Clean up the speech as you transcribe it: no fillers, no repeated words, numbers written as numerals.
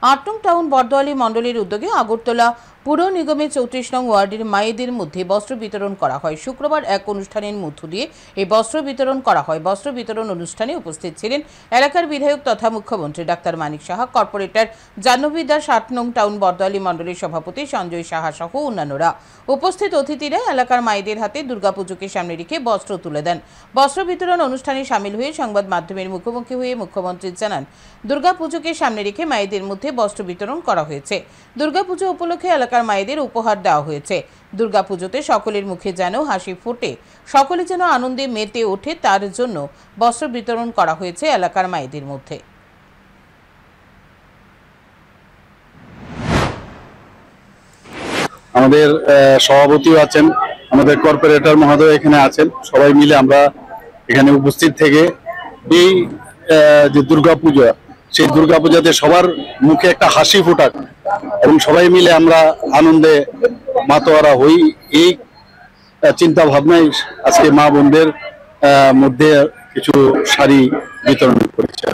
8 নং টাউন বরদোয়ালি মণ্ডলের উদ্যোগে আগরতলা পুর নিগমের 34 নং ওয়ার্ডের মায়েদের মধ্যে বস্ত্র বিতরণ করা হয়। শুক্রবার এক অনুষ্ঠানের মধ্য দিয়ে এই বস্ত্র বিতরণ করা হয়। বস্ত্র বিতরণ অনুষ্ঠানে উপস্থিত ছিলেন এলাকার বিধায়ক তথা মুখ্যমন্ত্রী ডাক্তার মানিক সাহা, কর্পোরেটর জাহ্নবী দাস, 8 নং টাউন বরদোয়ালি মণ্ডলের সভাপতি সঞ্জয় সাহা সহ অন্যান্যরা। উপস্থিত অতিথিরা এলাকার মায়েদের হাতে দুর্গাপুজোকে সামনে রেখে বস্ত্র তুলে দেন। বস্ত্র বিতরণ অনুষ্ঠানে সামিল হয়ে সংবাদ মাধ্যমের মুখোমুখি হয়ে মুখ্যমন্ত্রী জানান, দুর্গাপুজোকে সামনে রেখে মায়েদের মধ্যে বস্ত্র বিতরণ করা হয়েছে। দুর্গাপুজো উপলক্ষে এলাকার মায়েদের উপহার দেওয়া হয়েছে। দুর্গাপুজোতে সকলের মুখে যেন হাসি ফোটে, সকলে যেন আনন্দে মেতে ওঠে, তার জন্য বস্ত্র বিতরণ করা হয়েছে এলাকার মায়েদের মধ্যে। আমাদের সভাপতিও আছেন, আমাদের কর্পোরেটর মহোদয় এখানে আছেন, সবাই মিলে আমরা এখানে উপস্থিত থেকে এই যে দুর্গাপূজা, সেই দুর্গাপূজাতে সবার মুখে একটা হাসি ফোটাক এবং সবাই মিলে আমরা আনন্দে মাতোয়ারা হই, এই চিন্তা ভাবনায় আজকে মা বোনদের মধ্যে কিছু শাড়ি বিতরণ করেছে।